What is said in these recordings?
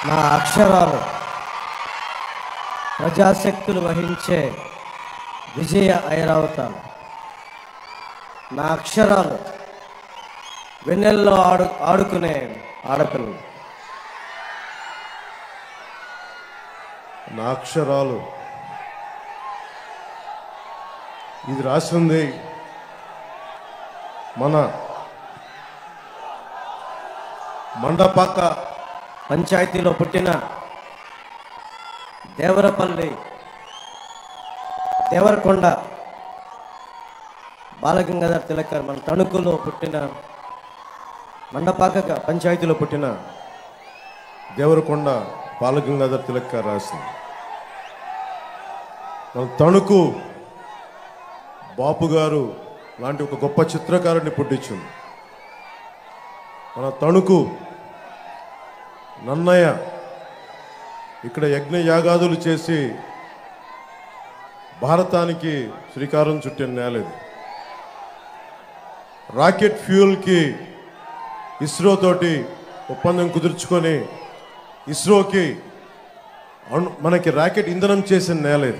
నా అక్షరాలు ప్రజాశక్తులు వహించే విజయ ఐరావతాలు. నా అక్షరాలు వెన్నెల్లో ఆడుకునే ఆడపిల్లలు. నా అక్షరాలు ఇది రాసింది మన మండపాక పంచాయతీలో పుట్టిన దేవరపల్లి దేవరకొండ బాలగంగాధర్ తిలకర్, మన తణుకులో పుట్టిన మండపాక పంచాయతీలో పుట్టిన దేవరకొండ బాలగంగాధర్ తిలకర్ రాసింది. మన తణుకు బాపు గారు లాంటి ఒక గొప్ప చిత్రకారుడిని పుట్టించింది. మన తణుకు నన్నయ్య ఇక్కడ యజ్ఞ యాగాదులు చేసి భారతానికి శ్రీకారం చుట్టిన నేలేదు. రాకెట్ ఫ్యూయల్కి ఇస్రో తోటి ఒప్పందం కుదుర్చుకొని ఇస్రోకి మనకి రాకెట్ ఇంధనం చేసిన నేలేదు.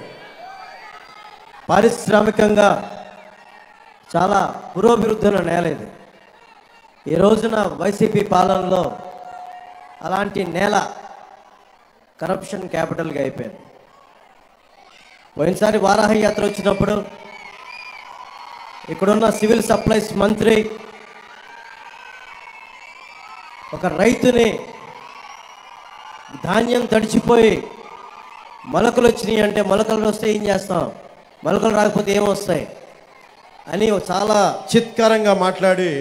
పారిశ్రామికంగా చాలా పురోభివృద్ధి నేలేదు. ఈ రోజున వైసీపీ పాలనలో అలాంటి నేల కరప్షన్ క్యాపిటల్గా అయిపోయింది. పోయినసారి వారాహి యాత్ర వచ్చినప్పుడు ఇక్కడున్న సివిల్ సప్లైస్ మంత్రి ఒక రైతుని ధాన్యం తడిచిపోయి మొలకలు వచ్చినాయి అంటే, మొలకలు వస్తే ఏం చేస్తాం, మొలకలు రాకపోతే ఏమొస్తాయి అని చాలా చిత్కారంగా మాట్లాడి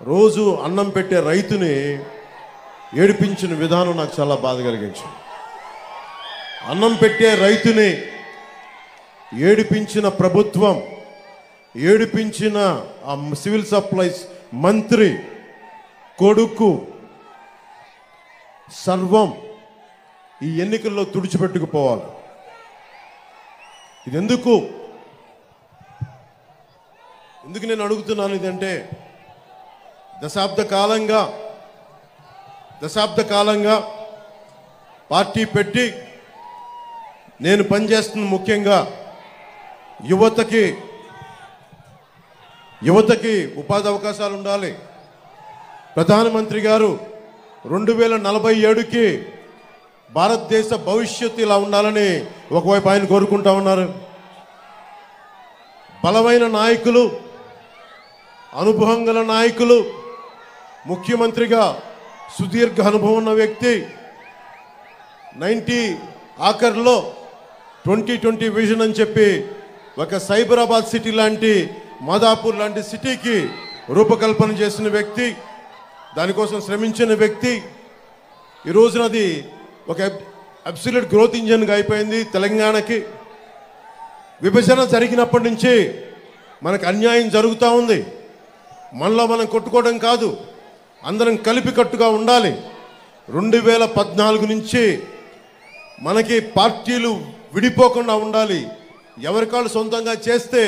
రోజు అన్నం పెట్టే రైతుని ఏడిపించిన విధానం నాకు చాలా బాధ కలిగించింది. అన్నం పెట్టే రైతుని ఏడిపించిన ప్రభుత్వం, ఏడిపించిన ఆ సివిల్ సప్లైస్ మంత్రి కొడుకు సర్వం ఈ ఎన్నికల్లో తుడిచిపెట్టుకుపోవాలి. ఇది ఎందుకు నేను అడుగుతున్నాను ఇదంటే, దశాబ్ద కాలంగా పార్టీ పెట్టి నేను పనిచేస్తున్న ముఖ్యంగా యువతకి ఉపాధి అవకాశాలు ఉండాలి. ప్రధానమంత్రి గారు 2047కి భారతదేశ భవిష్యత్తు ఇలా ఉండాలని ఒకవైపు ఆయన కోరుకుంటా ఉన్నారు. బలమైన నాయకులు, అనుభవం గల నాయకులు, ముఖ్యమంత్రిగా సుదీర్ఘ అనుభవం ఉన్న వ్యక్తి, 90 ఆఖర్లో 2020 విజన్ అని చెప్పి ఒక సైబరాబాద్ సిటీ లాంటి, మాదాపూర్ లాంటి సిటీకి రూపకల్పన చేసిన వ్యక్తి, దానికోసం శ్రమించిన వ్యక్తి. ఈ రోజున అది ఒక అబ్సల్యూట్ గ్రోత్ ఇంజన్గా అయిపోయింది. తెలంగాణకి విభజన జరిగినప్పటి నుంచి మనకు అన్యాయం జరుగుతూ ఉంది. మనలో మనం కొట్టుకోవడం కాదు, అందరం కలిపి కట్టుగా ఉండాలి. 2014 నుంచి మనకి పార్టీలు విడిపోకుండా ఉండాలి. ఎవరికాళ్ళు సొంతంగా చేస్తే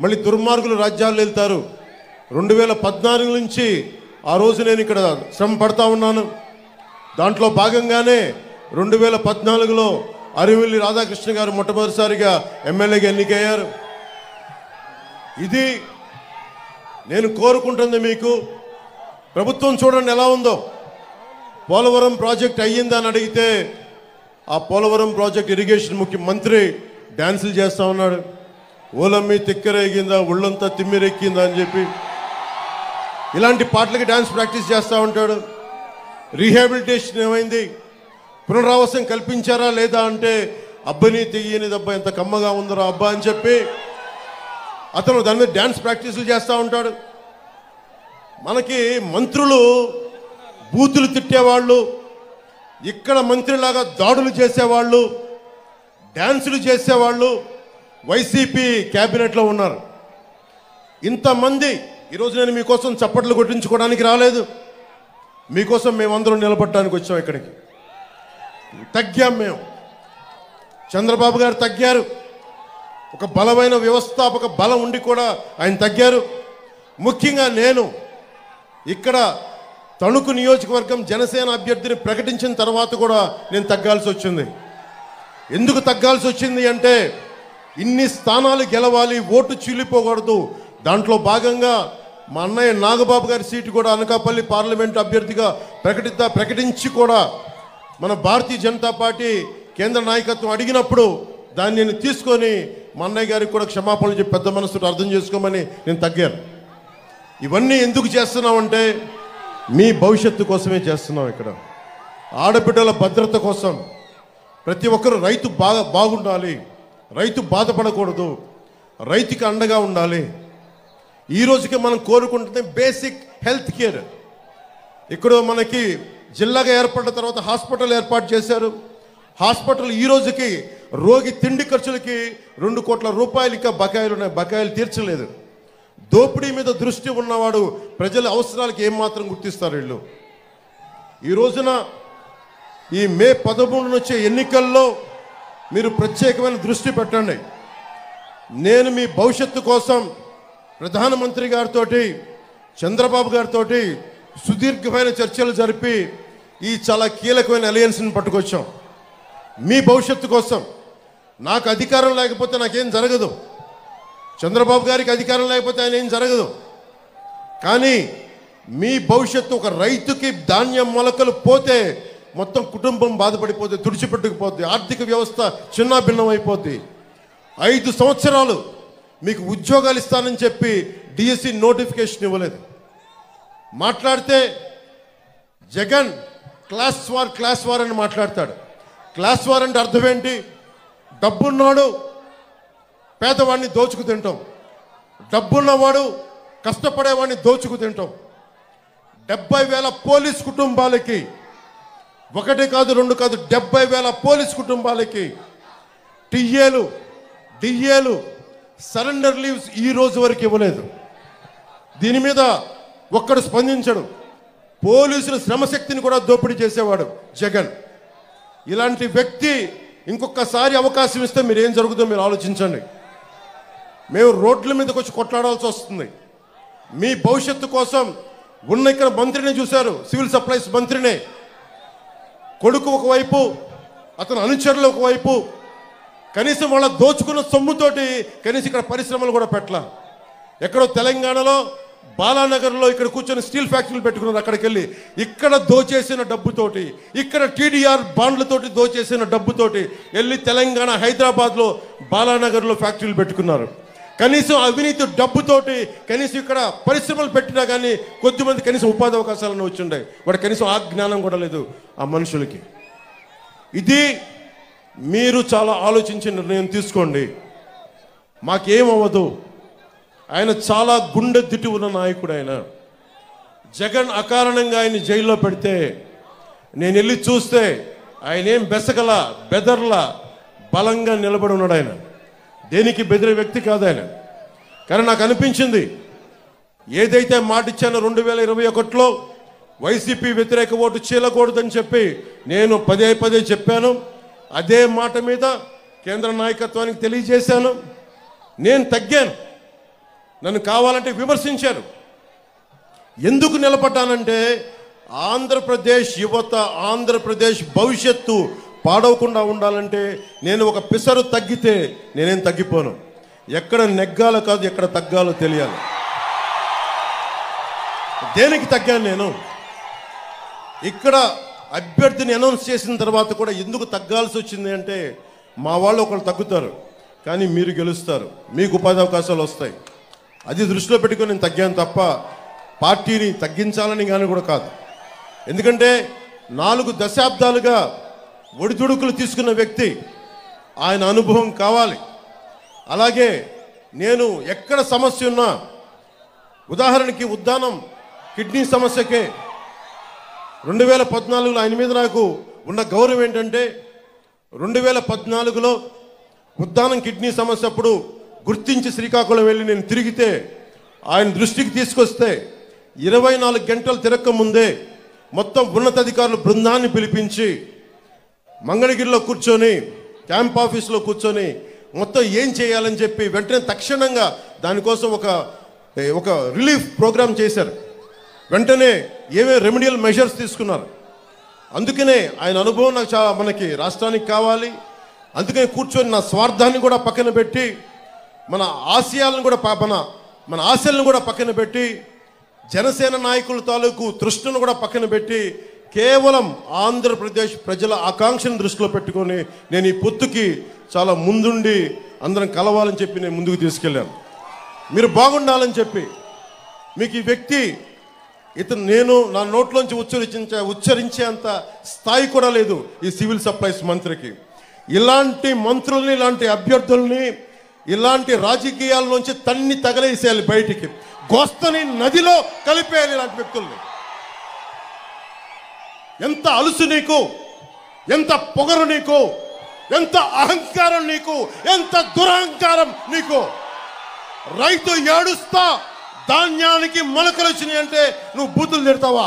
మళ్ళీ దుర్మార్గులు రాజ్యాలు వెళ్తారు. 2014 నుంచి ఆ రోజు నేను ఇక్కడ శ్రమ పడతా ఉన్నాను. దాంట్లో భాగంగానే 2014లో అరివిల్లి రాధాకృష్ణ గారు మొట్టమొదటిసారిగా ఎమ్మెల్యేగా ఎన్నికయ్యారు. ఇది నేను కోరుకుంటుంది. మీకు ప్రభుత్వం చూడండి ఎలా ఉందో. పోలవరం ప్రాజెక్ట్ అయ్యిందా అని అడిగితే ఆ పోలవరం ప్రాజెక్ట్ ఇరిగేషన్ ముఖ్యమంత్రి డ్యాన్సులు చేస్తూ ఉన్నాడు. ఓలమ్మి తిక్కరేగిందా, ఒళ్ళంతా తిమ్మిరెక్కిందా అని చెప్పి ఇలాంటి పాటలకి డ్యాన్స్ ప్రాక్టీస్ చేస్తూ ఉంటాడు. రీహాబిలిటేషన్ ఏమైంది, పునరావాసం కల్పించారా లేదా అంటే, అబ్బని తెయ్యని దబ్బా ఎంత కమ్మగా ఉందరా అబ్బా అని చెప్పి అతను దాని మీద డ్యాన్స్ ప్రాక్టీసులు చేస్తూ ఉంటాడు. మనకి మంత్రులు బూతులు తిట్టేవాళ్ళు, ఇక్కడ మంత్రిలాగా దాడులు చేసేవాళ్ళు, డ్యాన్సులు చేసేవాళ్ళు వైసీపీ క్యాబినెట్లో ఉన్నారు. ఇంతమంది ఈరోజు నేను మీకోసం చప్పట్లు కొట్టించుకోవడానికి రాలేదు. మీకోసం మేమందరం నిలబడటానికి వచ్చాం. ఇక్కడికి తగ్గాం మేము. చంద్రబాబు గారు తగ్గారు. ఒక బలమైన వ్యవస్థాపక బలం ఉండి కూడా ఆయన తగ్గారు. ముఖ్యంగా నేను ఇక్కడ తణుకు నియోజకవర్గం జనసేన అభ్యర్థిని ప్రకటించిన తర్వాత కూడా నేను తగ్గాల్సి వచ్చింది. ఎందుకు తగ్గాల్సి వచ్చింది అంటే ఇన్ని స్థానాలు గెలవాలి, ఓటు చీలిపోకూడదు. దాంట్లో భాగంగా మా అన్నయ్య నాగబాబు గారి సీటు కూడా అనకాపల్లి పార్లమెంటు అభ్యర్థిగా ప్రకటించి కూడా మన భారతీయ జనతా పార్టీ కేంద్ర నాయకత్వం అడిగినప్పుడు దాన్ని నేను తీసుకొని మా అన్నయ్య గారికి కూడా క్షమాపణలు చెప్పి పెద్ద మనసుతో అర్థం చేసుకోమని నేను తగ్గాను. ఇవన్నీ ఎందుకు చేస్తున్నామంటే మీ భవిష్యత్తు కోసమే చేస్తున్నాం. ఇక్కడ ఆడబిడ్డల భద్రత కోసం ప్రతి ఒక్కరు రైతు బాగుండాలి, రైతు బాధపడకూడదు, రైతుకి అండగా ఉండాలి. ఈ రోజుకి మనం కోరుకుంటుంది బేసిక్ హెల్త్ కేర్. ఇక్కడ మనకి జిల్లాగా ఏర్పడిన తర్వాత హాస్పిటల్ ఏర్పాటు చేశారు. హాస్పిటల్ ఈ రోజుకి రోగి తిండి ఖర్చులకి 2 కోట్ల రూపాయలు ఇంకా బకాయిలు ఉన్నాయి, బకాయిలు తీర్చలేదు. దోపిడీ మీద దృష్టి ఉన్నవాడు ప్రజల అవసరాలకి ఏమాత్రం గుర్తిస్తారు వీళ్ళు. ఈ రోజున ఈ మే 13 వచ్చే ఎన్నికల్లో మీరు ప్రత్యేకమైన దృష్టి పెట్టండి. నేను మీ భవిష్యత్తు కోసం ప్రధానమంత్రి గారితో చంద్రబాబు గారితో సుదీర్ఘమైన చర్చలు జరిపి ఈ చాలా కీలకమైన అలయన్స్ని పట్టుకొచ్చాం. మీ భవిష్యత్తు కోసం. నాకు అధికారం లేకపోతే నాకేం జరగదు, చంద్రబాబు గారికి అధికారం లేకపోతే ఆయన ఏం జరగదు. కానీ మీ భవిష్యత్తు, ఒక రైతుకి ధాన్యం మొలకలు పోతే మొత్తం కుటుంబం బాధపడిపోద్ది, తుడిచిపెట్టుకుపోద్ది, ఆర్థిక వ్యవస్థ చిన్నాభిన్నం అయిపోద్ది. 5 సంవత్సరాలు మీకు ఉద్యోగాలు ఇస్తానని చెప్పి డిఎస్సి నోటిఫికేషన్ ఇవ్వలేదు. మాట్లాడితే జగన్ క్లాస్ వార్ అని మాట్లాడతాడు. క్లాస్ వార్ అంటే అర్థం ఏంటి? డబ్బున్నాడు పేదవాడిని దోచుకు తింటాం, డబ్బున్నవాడు కష్టపడేవాడిని దోచుకు తింటాం. 70,000 పోలీస్ కుటుంబాలకి, 1 కాదు 2 కాదు 70,000 పోలీస్ కుటుంబాలకి డిఏలు సరెండర్ లీవ్స్ ఈ రోజు వరకు ఇవ్వలేదు. దీని మీద ఒక్కడు స్పందించడు. పోలీసుల శ్రమశక్తిని కూడా దోపిడీ చేసేవాడు జగన్. ఇలాంటి వ్యక్తి ఇంకొకసారి అవకాశం ఇస్తే మీరు ఏం జరుగుతుందో మీరు ఆలోచించండి. మేము రోడ్ల మీదకి వచ్చి కొట్లాడాల్సి వస్తుంది. మీ భవిష్యత్తు కోసం ఉన్న ఇక్కడ మంత్రిని చూశారు, సివిల్ సప్లైస్ మంత్రినే. కొడుకు ఒకవైపు, అతను అనుచరులు ఒకవైపు, కనీసం వాళ్ళ దోచుకున్న సొమ్ముతోటి కనీసం ఇక్కడ పరిశ్రమలు కూడా పెట్టలా. ఎక్కడో తెలంగాణలో బాలానగర్లో ఇక్కడ కూర్చొని స్టీల్ ఫ్యాక్టరీలు పెట్టుకున్నారు. అక్కడికి వెళ్ళి ఇక్కడ దోచేసిన డబ్బుతోటి, ఇక్కడ టీడీఆర్ బాండ్లతోటి దోచేసిన డబ్బుతోటి వెళ్ళి తెలంగాణ హైదరాబాద్లో బాలానగర్లో ఫ్యాక్టరీలు పెట్టుకున్నారు. కనీసం అవినీతి డబ్బుతోటి కనీసం ఇక్కడ పరిశ్రమలు పెట్టినా కానీ కొద్దిమంది కనీసం ఉపాధి అవకాశాలను వచ్చిండే. వాడు కనీసం ఆ జ్ఞానం కూడా లేదు ఆ మనుషులకి. ఇది మీరు చాలా ఆలోచించి నిర్ణయం తీసుకోండి. మాకేమవ్వదు. ఆయన చాలా గుండె దిట్టు ఉన్న నాయకుడు. ఆయన జగన్ అకారణంగా ఆయన జైల్లో పెడితే నేను వెళ్ళి చూస్తే ఆయన ఏం బెదర్లా బలంగా నిలబడి ఉన్నాడు. ఆయన దేనికి బెదిరే వ్యక్తి కాదు ఆయన. కానీ నాకు అనిపించింది, ఏదైతే మాట ఇచ్చానో 2021లో వైసీపీ వ్యతిరేక ఓటు చీలకూడదని చెప్పి నేను పదే చెప్పాను. అదే మాట మీద కేంద్ర నాయకత్వానికి తెలియజేశాను. నేను తగ్గాను. నన్ను కావాలంటే విమర్శించారు. ఎందుకు నిలబడ్డానంటే ఆంధ్రప్రదేశ్ యువత, ఆంధ్రప్రదేశ్ భవిష్యత్తు పాడవకుండా ఉండాలంటే నేను ఒక పిసరు తగ్గితే నేనేం తగ్గిపోను. ఎక్కడ నెగ్గాలో కాదు, ఎక్కడ తగ్గాలో తెలియాలి. దేనికి తగ్గాను నేను? ఇక్కడ అభ్యర్థిని అనౌన్స్ చేసిన తర్వాత కూడా ఎందుకు తగ్గాల్సి వచ్చింది అంటే, మా వాళ్ళు ఒకళ్ళు తగ్గుతారు కానీ మీరు గెలుస్తారు, మీకు ఉపాధి అవకాశాలు వస్తాయి. అది దృష్టిలో పెట్టుకొని నేను తగ్గాను తప్ప పార్టీని తగ్గించాలని కానీ కూడా కాదు. ఎందుకంటే 4 దశాబ్దాలుగా ఒడిదుడుకులు తీసుకున్న వ్యక్తి, ఆయన అనుభవం కావాలి. అలాగే నేను ఎక్కడ సమస్య ఉన్నా, ఉదాహరణకి ఉద్దానం కిడ్నీ సమస్యకే 2014లో ఆయన మీద నాకు ఉన్న గౌరవం ఏంటంటే 2014లో ఉద్దానం కిడ్నీ సమస్య అప్పుడు గుర్తించి శ్రీకాకుళం వెళ్ళి నేను తిరిగితే ఆయన దృష్టికి తీసుకొస్తే 24 గంటలు తిరక్క ముందే మొత్తం ఉన్నతాధికారులు బృందాన్ని పిలిపించి మంగళగిరిలో కూర్చొని, క్యాంప్ ఆఫీస్లో కూర్చొని మొత్తం ఏం చేయాలని చెప్పి వెంటనే తక్షణంగా దానికోసం ఒక రిలీఫ్ ప్రోగ్రాం చేశారు. వెంటనే ఏమేమి రెమెడియల్ మెజర్స్ తీసుకున్నారు. అందుకనే ఆయన అనుభవం నాకు మనకి రాష్ట్రానికి కావాలి. అందుకని కూర్చొని నా స్వార్థాన్ని కూడా పక్కన పెట్టి మన ఆశయాలను కూడా మన ఆశలను కూడా పక్కన పెట్టి జనసేన నాయకుల తాలూకు తృష్ణను కూడా పక్కన పెట్టి కేవలం ఆంధ్రప్రదేశ్ ప్రజల ఆకాంక్షను దృష్టిలో పెట్టుకొని నేను ఈ పొత్తుకి చాలా ముందుండి అందరం కలవాలని చెప్పి నేను ముందుకు తీసుకెళ్ళాను. మీరు బాగుండాలని చెప్పి. మీకు ఈ వ్యక్తి నేను నా నోట్లోంచి ఉచ్చరించేంత స్థాయి కూడా లేదు ఈ సివిల్ సప్లైస్ మంత్రికి. ఇలాంటి మంత్రుల్ని, ఇలాంటి అభ్యర్థుల్ని, ఇలాంటి రాజకీయాల్లోంచి తన్ని తగలేసేయాలి బయటికి. గోస్తని నదిలో కలిపేయాలి ఇలాంటి వ్యక్తుల్ని. ఎంత అలుసు నీకు, ఎంత పొగరు నీకు, ఎంత అహంకారం నీకు, ఎంత దురహంకారం నీకు. రైతు ఏడుస్తా ధాన్యానికి మొలకలు వచ్చినాయి అంటే నువ్వు బూతులు తిడతావా?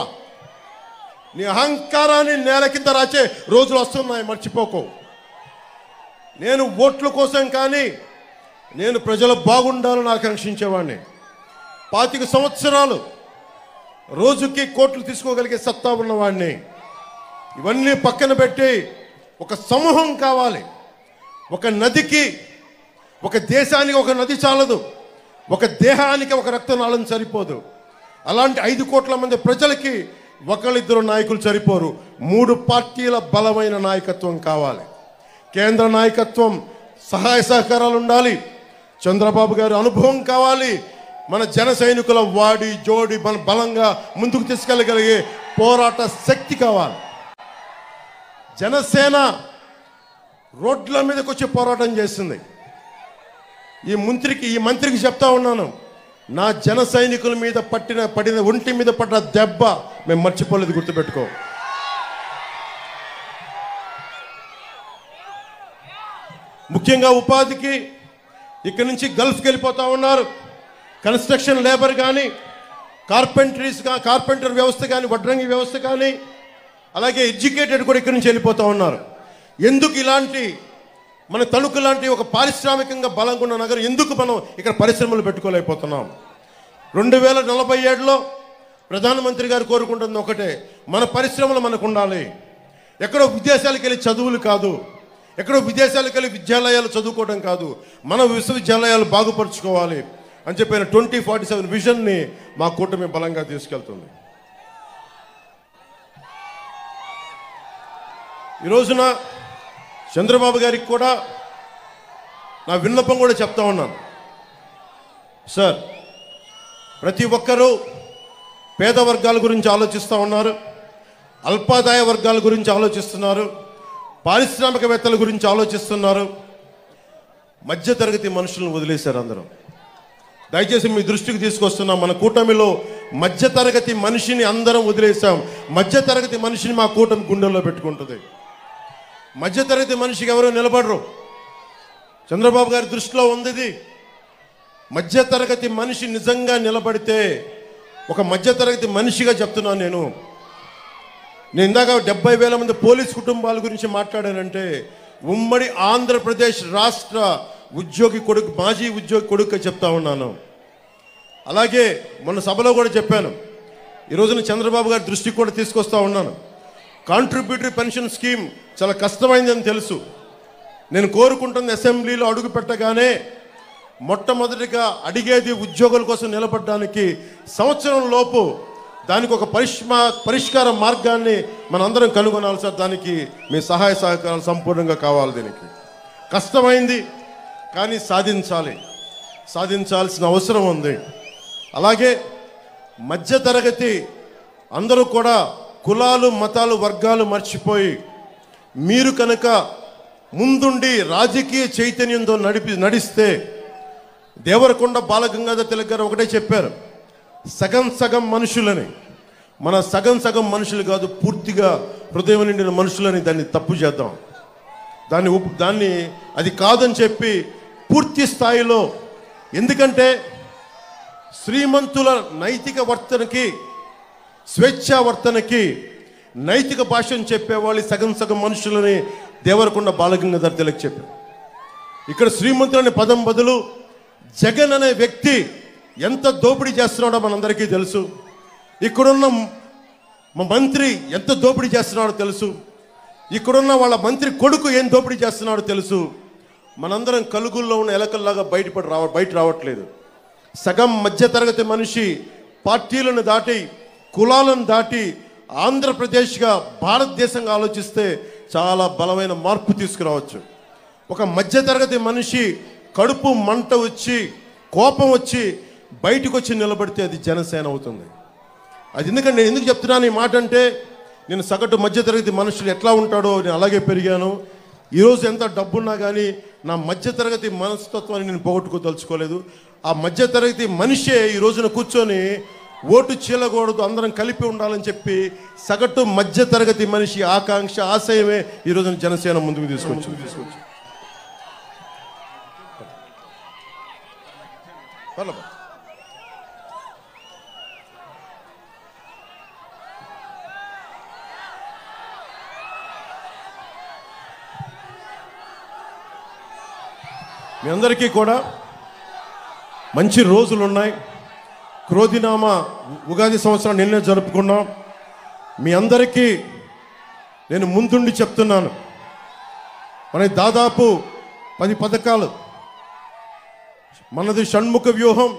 నీ అహంకారాన్ని నేల కింద రాచే రోజులు వస్తున్నాయి, మర్చిపోకు. నేను ఓట్ల కోసం కానీ నేను ప్రజలు బాగుండాలని ఆకాంక్షించేవాడిని. 25 సంవత్సరాలు రోజుకి కోట్లు తీసుకోగలిగే సత్తా ఉన్నవాడిని. ఇవన్నీ పక్కన పెట్టి ఒక సమూహం కావాలి. ఒక నదికి, ఒక దేశానికి ఒక నది చాలదు, ఒక దేహానికి ఒక రక్తనాళం సరిపోదు. అలాంటి 5 కోట్ల మంది ప్రజలకి ఒకళ్ళిద్దరు నాయకులు సరిపోరు. 3 పార్టీల బలమైన నాయకత్వం కావాలి. కేంద్ర నాయకత్వం సహాయ సహకారాలు ఉండాలి. చంద్రబాబు గారి అనుభవం కావాలి. మన జన సైనికుల వాడి జోడి మన బలంగా ముందుకు తీసుకెళ్ళగలిగే పోరాట శక్తి కావాలి. జనసేన రోడ్ల మీదకి వచ్చి పోరాటం చేసింది. ఈ మంత్రికి చెప్తా ఉన్నాను, నా జన సైనికుల మీద పడిన ఒంటి మీద పడ్డ దెబ్బ మేము మర్చిపోలేదు, గుర్తుపెట్టుకో. ముఖ్యంగా ఉపాధికి ఇక్కడి నుంచి గల్ఫ్కి వెళ్ళిపోతా ఉన్నారు. కన్స్ట్రక్షన్ లేబర్ కానీ, కార్పెంటర్ వ్యవస్థ కానీ, వడ్రంగి వ్యవస్థ కానీ, అలాగే ఎడ్యుకేటెడ్ కూడా ఇక్కడి నుంచి వెళ్ళిపోతూ ఉన్నారు. ఎందుకు ఇలాంటి మన తణుకు లాంటి ఒక పారిశ్రామికంగా బలంగా ఉన్న నగరం ఎందుకు మనం ఇక్కడ పరిశ్రమలు పెట్టుకోలేకపోతున్నాం? 2047లో ప్రధానమంత్రి గారు కోరుకుంటుంది ఒకటే, మన పరిశ్రమలు మనకు ఉండాలి. ఎక్కడో విదేశాలకు వెళ్ళి చదువులు కాదు, ఎక్కడో విదేశాలకు వెళ్ళి విద్యాలయాలు చదువుకోవడం కాదు, మన విశ్వవిద్యాలయాలు బాగుపరుచుకోవాలి అని చెప్పిన 2047 విజన్ని మా కూటమి బలంగా తీసుకెళ్తుంది. ఈ రోజున చంద్రబాబు గారికి కూడా నా విన్నపం కూడా చెప్తా ఉన్నాను. సార్, ప్రతి ఒక్కరూ పేద వర్గాల గురించి ఆలోచిస్తూ ఉన్నారు, అల్పాదాయ వర్గాల గురించి ఆలోచిస్తున్నారు, పారిశ్రామికవేత్తల గురించి ఆలోచిస్తున్నారు. మధ్యతరగతి మనుషులను వదిలేశారు అందరూ. దయచేసి మీ దృష్టికి తీసుకొస్తున్నాం, మన కూటమిలో మధ్యతరగతి మనిషిని అందరం వదిలేసాం. మధ్యతరగతి మనిషిని మా కూటమి గుండెల్లో పెట్టుకుంటుంది. మధ్యతరగతి మనిషికి ఎవరు నిలబడరు. చంద్రబాబు గారి దృష్టిలో ఉంది మధ్యతరగతి మనిషి నిజంగా నిలబడితే, ఒక మధ్యతరగతి మనిషిగా చెప్తున్నాను నేను ఇందాక 70,000 మంది పోలీస్ కుటుంబాల గురించి మాట్లాడానంటే ఉమ్మడి ఆంధ్రప్రదేశ్ రాష్ట్ర ఉద్యోగి కొడుకు, మాజీ ఉద్యోగి కొడుకు చెప్తా ఉన్నాను. అలాగే మొన్న సభలో కూడా చెప్పాను, ఈరోజున చంద్రబాబు గారి దృష్టికి కూడా తీసుకొస్తా ఉన్నాను. కాంట్రిబ్యూటరీ పెన్షన్ స్కీమ్ చాలా కష్టమైందని తెలుసు. నేను కోరుకుంటున్న అసెంబ్లీలో అడుగు పెట్టగానే మొట్టమొదటిగా అడిగేది ఉద్యోగుల కోసం నిలబడడానికి సంవత్సరం లోపు దానికి ఒక పరిష్కార మార్గాన్ని మనందరం కనుగొనాలి సార్. దానికి మీ సహాయ సహకారాలు సంపూర్ణంగా కావాలి. దీనికి కష్టమైంది కానీ సాధించాల్సిన అవసరం ఉంది. అలాగే మధ్యతరగతి అందరూ కూడా కులాలు, మతాలు, వర్గాలు మర్చిపోయి మీరు కనుక ముందుండి రాజకీయ చైతన్యంతో నడిస్తే, దేవరకొండ బాలగంగాధర్ తిలక్ గారు ఒకటే చెప్పారు, సగం మనుషులని. మన సగం మనుషులు కాదు, పూర్తిగా హృదయం నిండిన మనుషులని దాన్ని తప్పు చేద్దాం. దాన్ని అది కాదని చెప్పి పూర్తి స్థాయిలో, ఎందుకంటే శ్రీమంతుల నైతిక వర్తనకి, స్వేచ్ఛావర్తనకి నైతిక భాషను చెప్పేవాళ్ళు సగం మనుషులని దేవరకొండ బాలగంగాధర్ తిలక్ చెప్పారు. ఇక్కడ శ్రీమంతులనే పదం బదులు జగన్ అనే వ్యక్తి ఎంత దోపిడీ చేస్తున్నాడో మనందరికీ తెలుసు. ఇక్కడున్న మా మంత్రి ఎంత దోపిడీ చేస్తున్నాడో తెలుసు. ఇక్కడున్న వాళ్ళ మంత్రి కొడుకు ఏం దోపిడీ చేస్తున్నాడో తెలుసు. మనందరం కలుగుల్లో ఉన్న ఎలకల్లాగా బయట రావట్లేదు. సగం మధ్యతరగతి మనిషి పార్టీలను దాటి కులాలను దాటి ఆంధ్రప్రదేశ్గా భారతదేశంగా ఆలోచిస్తే చాలా బలమైన మార్పు తీసుకురావచ్చు. ఒక మధ్యతరగతి మనిషి కడుపు మంట వచ్చి కోపం వచ్చి బయటకు వచ్చి నిలబడితే అది జనసేన అవుతుంది. అది ఎందుకంటే నేను ఎందుకు చెప్తున్నాను ఈ మాట అంటే, నేను సగటు మధ్యతరగతి మనుషులు ఎట్లా ఉంటాడో నేను అలాగే పెరిగాను. ఈరోజు ఎంత డబ్బున్నా కానీ నా మధ్యతరగతి మనస్తత్వాన్ని నేను పోగొట్టుకోదలుచుకోలేదు. ఆ మధ్యతరగతి మనిషే ఈ రోజున కూర్చొని ఓటు చీలకూడదు, అందరం కలిపి ఉండాలని చెప్పి సగటు మధ్యతరగతి మనిషి ఆకాంక్ష ఆశయమే ఈ రోజున జనసేన ముందుకు తీసుకొచ్చింది. మీ అందరికీ కూడా మంచి రోజులు ఉన్నాయి. క్రోధినామ ఉగాది సంవత్సరం నిన్నే జరుపుకున్నాం. మీ అందరికీ నేను ముందుండి చెప్తున్నాను, మనకి దాదాపు 10 పథకాలు, మనది షణ్ముఖ వ్యూహం.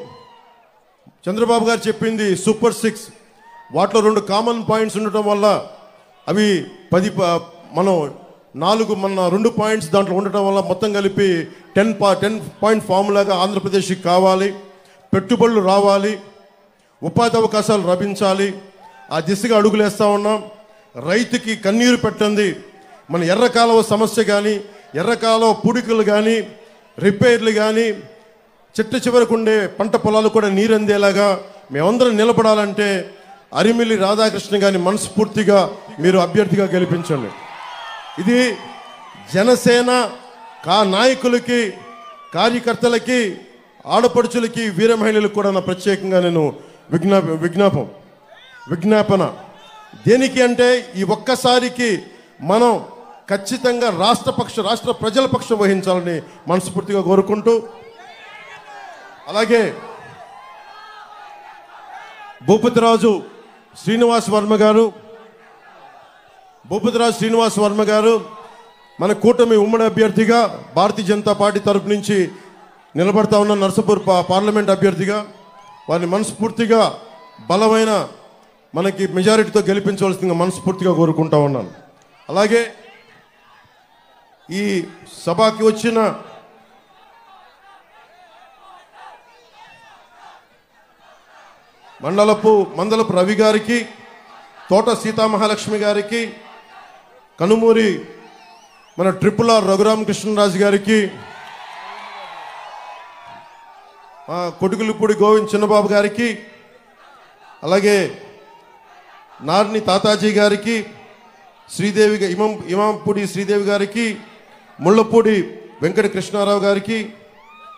చంద్రబాబు గారు చెప్పింది సూపర్ 6. వాటిలో 2 కామన్ పాయింట్స్ ఉండటం వల్ల అవి 10 మనం 2 పాయింట్స్ దాంట్లో ఉండటం వల్ల మొత్తం కలిపి 10 పాయింట్ ఫార్ములాగా ఆంధ్రప్రదేశ్కి కావాలి. పెట్టుబడులు రావాలి, ఉపాధి అవకాశాలు లభించాలి. ఆ దిశగా అడుగులేస్తూ ఉన్నాం. రైతుకి కన్నీరు పెట్టండి. మన ఎర్రకాలువ సమస్య కానీ, ఎర్రకాలువ పూడికలు కానీ, రిపేర్లు కానీ, చిట్ట చివరకు ఉండే పంట పొలాలు కూడా నీరందేలాగా మేమందరం నిలబడాలంటే అరిమిల్లి రాధాకృష్ణ గారిని మనస్ఫూర్తిగా మీరు అభ్యర్థిగా గెలిపించండి. ఇది జనసేన నాయకులకి, కార్యకర్తలకి, ఆడపడుచులకి, వీర మహిళలకు కూడా నా ప్రత్యేకంగా నేను విజ్ఞాపన. దేనికి అంటే ఈ ఒక్కసారికి మనం ఖచ్చితంగా రాష్ట్ర ప్రజల పక్షం వహించాలని మనస్ఫూర్తిగా కోరుకుంటూ, అలాగే భూపతిరాజు శ్రీనివాస్ వర్మ గారు మన కూటమి ఉమ్మడి అభ్యర్థిగా భారతీయ జనతా పార్టీ తరపు నుంచి నిలబడతా ఉన్న నర్సాపూర్ పార్లమెంట్ అభ్యర్థిగా వారిని మనస్ఫూర్తిగా బలమైన మనకి మెజారిటీతో గెలిపించవలసిందిగా మనస్ఫూర్తిగా కోరుకుంటా ఉన్నాను. అలాగే ఈ సభకి వచ్చిన మందలపు రవి గారికి, తోట సీతామహాలక్ష్మి గారికి, కనుమూరి మన RRR రఘురామకృష్ణరాజు గారికి, కొడుకులపూడి గోవింద్ చిన్నబాబు గారికి, అలాగే నార్ని తాతాజీ గారికి, శ్రీదేవి ఇమాంపూడి శ్రీదేవి గారికి, ముళ్ళపూడి వెంకట కృష్ణారావు గారికి,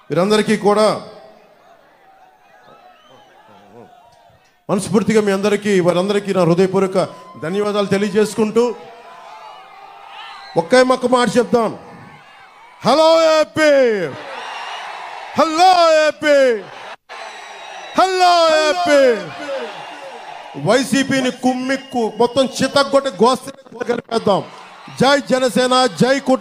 వీరందరికీ కూడా మనస్ఫూర్తిగా వారందరికీ నా హృదయపూర్వక ధన్యవాదాలు తెలియజేసుకుంటూ ఒకే మొక్క మాట చెప్తాం. Hello AP, hello AP, hello AP. వైసీపీని కుమ్మిక్కు మొత్తం చితగ్గొట్టి గోస్తి కలిపేద్దాం. జై జనసేన, జై కూటమి.